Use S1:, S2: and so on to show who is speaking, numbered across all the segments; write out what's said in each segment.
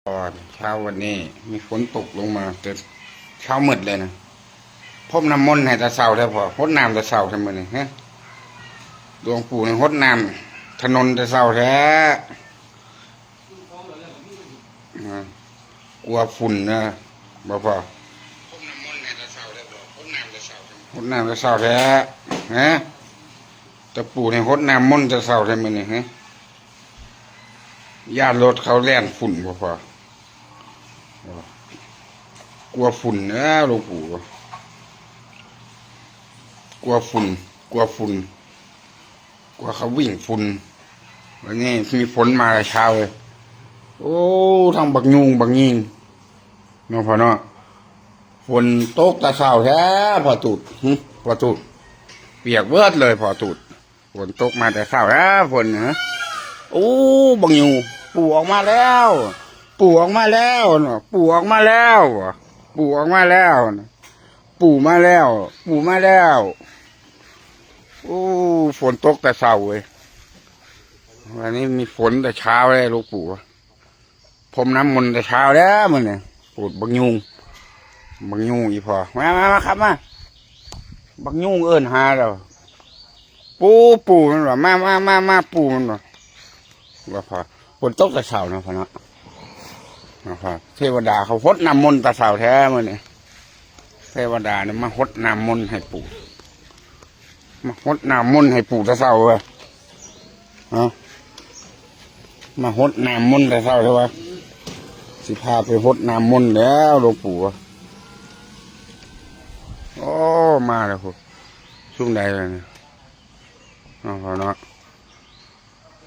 S1: ตอนเช้าวันนี้มีฝนตกลงมาแต่เช้ามืดเลยนะพรมน้ำมนต์ให้ตาเสาแท้พอพดน้ำตาเสาทำไมเนี่ยฮะหลวงปู่ในหดน้ำถนนตาเสาแท้กลัวฝุ่นนะบ่พอพรมน้ำมนต์ให้ตาเสาแท้พอหดน้ำตาเสาแท้ฮะตะปู่ในหดน้ำมนต์ตาเสาทำไมเนี่ยฮะญาติรถเขาแล่นฝุ่นบ่พอกลัวฝุ่นนะหลวงปู่กลัวฝุ่นกลัวเขาวิ่งฝุ่นวันนี้มีฝนมาเช้าเลยโอ้ทางบักยุงบักยิงเนาะพ่อเนาะฝนตกตาเศร้าแท้พอตูดเปียกเบิดเลยพอตูดฝนตกมาแต่เศร้าแล้วฝนนะโอ้บักยุงปู่ออกมาแล้วปู่มาแล้วปู่มาแล้วโอ้ฝนตกแต่เช้าเว้ยวันนี้มีฝนแต่เช้าเลยลูกปู่พรมน้ำมนต์แต่เช้าแล้วมันเนี่ยปูดบักยุงอีพอมาครับมาบักยุงเอิ้นหาเราปู่มันหรอมาปู่มันหรอว่าพอฝนตกแต่เช้านะพ่อเนาะนะครับเทวดาเขาหดน้ำมนต์ตาเสาแท้มันเนี่ยเทวดาเนี่ยมาหดน้ำมนต์ให้ปู่มาหดน้ำมนต์ให้ปู่ตาเสาเลยมาหดน้ำมนต์ตาเสาใช่ไหมสิพาไปหดน้ำมนต์แล้วหลวงปู่โอ้มาแล้วคุณช่วงใดเลยเนี่ยพอเนาะ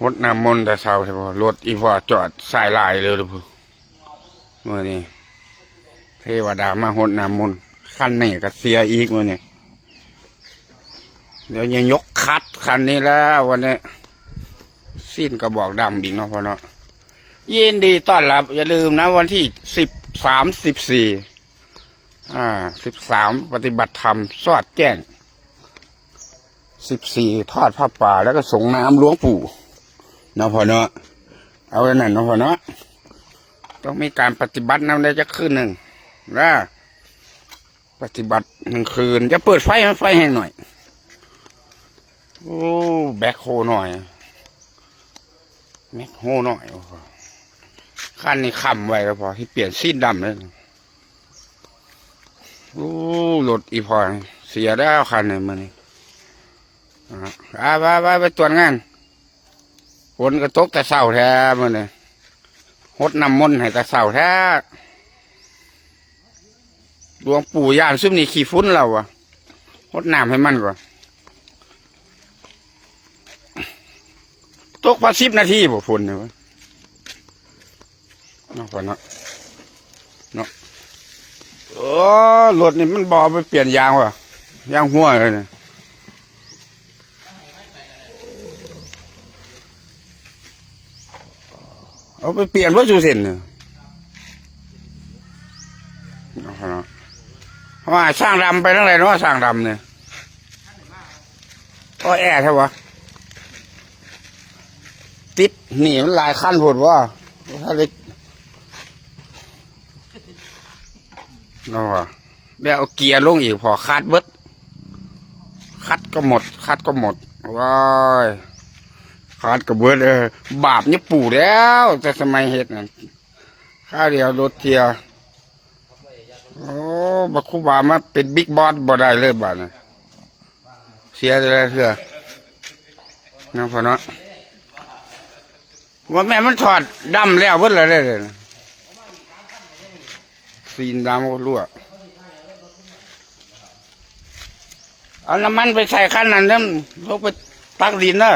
S1: หดน้ำมนต์ตาเสาใช่ไหมรถอีพอจอดสายลายเลยหลวงปู่เมื่อนี้เทวดามาหดน้ำมนต์คันนี้ก็เสียอีกเมื่อนี้เดี๋ยวยังยกคัดคันนี้แล้ววันนี้สิ้นกระบอกดำอีกเนาะพ่อเนาะยินดีต้อนรับอย่าลืมนะวันที่13 ปฏิบัติธรรมสอดแจ้ง14ทอดผ้าป่าแล้วก็ส่งน้ำหลวงปู่เนาะพ่อเนาะเอาไว้นั่นเนาะพ่อเนาะต้องมีการปฏิบัติน้ำได้จะคืนหนึ่งนะปฏิบัติ1 คืนจะเปิดไฟให้หน่อยโอ้แบคโฮหน่อยขั้นนี้ค้ำไว้ก็พอที่เปลี่ยนซีดดำเลยโอ้รถอีพอเสียแล้วคันนี้มันนี่ไปตรวจงานฝนกระตกแต่เศร้าแท้มันนี่หดน้ำมนต์ให้แต่เศร้าแท้หลวงปู่ย่านซึมนี่ขี้ฟุ้นเราหดน้ำให้มันก่อนตกพอ10 นาทีบ่ฝนเนี่ยวะเนาะเนาะโอ้รถนี่มันบ่ไปเปลี่ยนยางว่ะยางหัวเลยเนี่ยเอาไปเปลี่ยนว่าจูเซนเนี่ยว่าสร้างดำไปทั้งไรเนาะสร้างดำเนี่ยก็แอร์ใช่ปะติดหนีมันหลายขั้นผดว่าถ้าเล็กเนาะเดี๋ยวเอาเกียร์ลงอีกพอคัดเบิดคัดก็หมดว้ายคัดก็เบิดบาปเนี่ยปู่แล้วแต่สมัยเฮ็ดนั่นข้าวเดียวรถเทียโอ้บักคุบามาเป็นบิ๊กบอสบ่ได้เลยบาดน่ะเสียเลยเถอะนะพ่อเนาะว่าแม่มันถอดดำแล้วเบิดเลยซีนดำก็รั่วเอาน้ำมันไปใส่ขั้นนั้นแล้วเขาไปตักดินนะ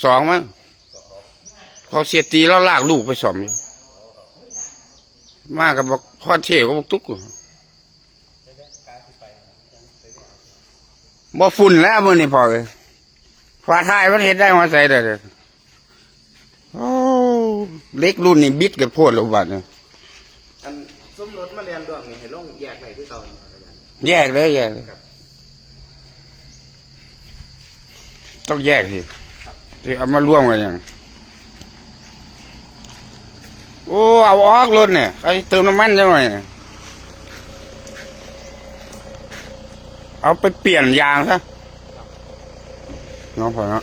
S1: 2 มั้งเขาเสียตีแล้วลากลูกไปซ่อมอยู่มากับบอกพ่อเที่ยวก็บอกตุ๊กบ่ฝุ่นแล้วมื้อนี้พอเลยฟ้าท้ายมันเห็นได้มาใส่ได้เลยโอ้เล็กรุ่นนี่บิดกับโพดแล้วบัดเนี่ย
S2: ซุ้มรถมาเรียนดวงนี่ให้ลงแยกไหนที่เก่า
S1: แยกเลย ต้องแยกสิที่เอามาร่วมกันอย่างโอ้เอาออกรถเนี่ยไอ้เติมน้ำมันจังหน่อยเอาไปเปลี่ยนยางซะน้องพอเนาะ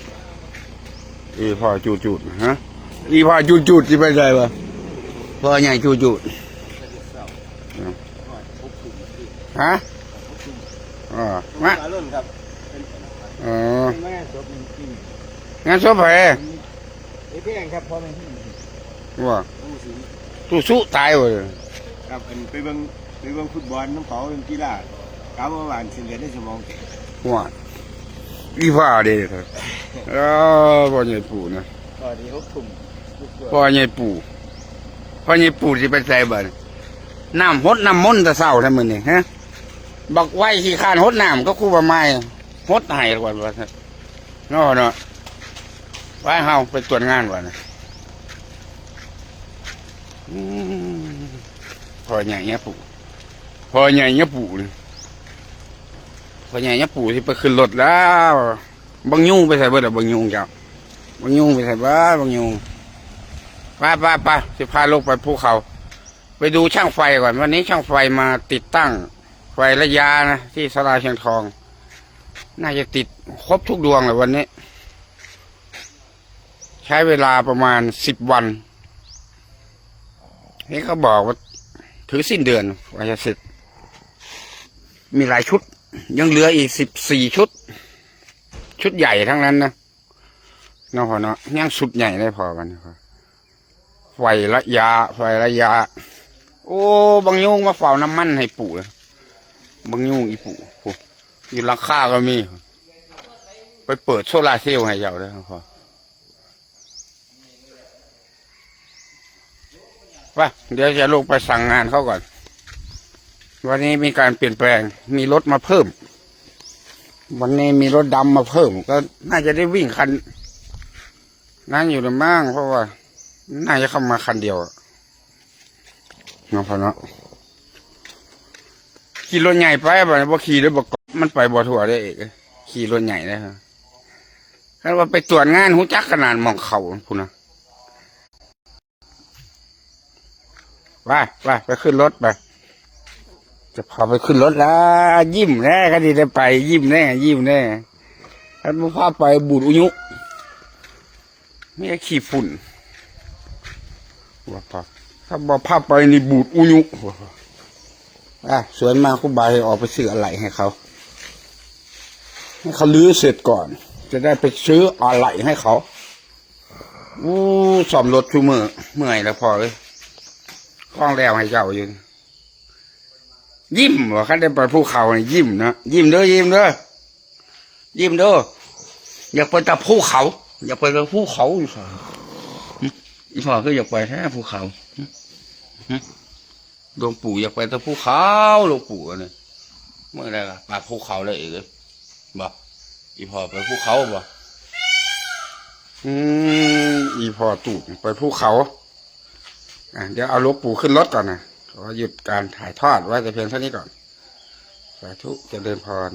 S1: อีพอจูดฮะอีพอจูดที่ไปใจวะพอใหญ่จูดฮะอ๋อมาอ๋องานศพไป
S2: เพียงครับพ่อแม่
S1: ว่าตู้สู้ตายเลย
S2: ครับไปเบิ่งฟุตบอลน้ำเขาเป็นกีฬาเขาเมื่อวานสิเลียนได้สมองแตก
S1: ว่าอีฟ้าเด็ดพ่อใหญ่ปู่นะ
S2: ตอนนี้เขาถุ่ม
S1: พ่อใหญ่ปู่ที่ไปใส่บ้านน้ำฮดน้ำมนต์ตะเศร้าทำมือนี่ฮะบักไว้ขี้ข้านฮดน้ำก็คู่บะไม้ฮดไห้ก่อนว่าเนาะไว้เฮาไปตรวจงานก่อนนะพ่อใหญ่เนี่ยปู่พ่อใหญ่เนี่ยปู่ที่ไปขึ้นรถแล้วบังยุ่งไปใส่เบิดบังยุ่งเจ้าบังยุ่งไปใส่เบิดบังยุ่งไปจะพาลูกไปภูเขาไปดูช่างไฟก่อนวันนี้ช่างไฟมาติดตั้งไฟระยะนะที่ศาลาเชียงทองน่าจะติดครบทุกดวงเลยวันนี้ใช้เวลาประมาณ10 วันนี่เขาบอกว่าถือสิ้นเดือนว่าจะเสร็จมีหลายชุดยังเหลืออีก14 ชุดใหญ่ทั้งนั้นนะเนาะพอเนาะยังสุดใหญ่ได้พอวันนี้ไฟระยะโอ้บางยุงมาเฝ้าน้ำมันให้ปู่บางยุงอีปู่อยู่หลังคาก็มีไปเปิดโซลาร์เซลล์ให้เจ้าเลยพอว่าเดี๋ยวจะลงไปสั่งงานเขาก่อนวันนี้มีการเปลี่ยนแปลงมีรถมาเพิ่มวันนี้มีรถดำมาเพิ่มก็น่าจะได้วิ่งคันนั้นอยู่ในบ้างเพราะว่าน่าจะเข้ามาคันเดียวน้องพอเนาะขี่รถใหญ่ไปบ่เนี่ยบ่ขี่ด้วยบ่มันไปบ่ทั่วได้เองขี่รถใหญ่ได้ครับถ้าว่าไปตรวจงานหูจักขนาดมองเขาพูนะไปขึ้นรถไปจะพาไปขึ้นรถแล้วยิ้มแน่ก็ดีได้ไปยิ้มแน่ถ้าไม่พาไปบูดอุยุไม่ได้ขี่ฝุ่นว่าถ้าบอกพาไปนี่บูดอุยุสวยมากคุณบายออกไปซื้ออะไรให้เขาลื้อเสร็จก่อนจะได้ไปซื้ออะไรให้เขาสอมรถชั่วโมงเมื่อยแล้วพอเลยคล้องแล้วให้เจ้าอยู่ยิ้มว่าคันได้ไปภูเขาเนี่ยยิ้มนะยิ้มเด้ออยากไปแต่ภูเขาอยากไปแต่ภูเขาอยู่ฝ่าอีพ่อก็อยากไปแค่ภูเขาหลวงปู่อยากไปแต่ภูเขาหลวงปู่เนี่ยเมื่อไรล่ะไปภูเขาเลยอีกเลยบ่อีพ่อไปภูเขาบ่อีพ่อตูดไปภูเขาเดี๋ยวเอาหลวงปู่ขึ้นรถก่อนนะขอหยุดการถ่ายทอดไว้แต่เพียงเท่านี้ก่อนสาธุเจริญพร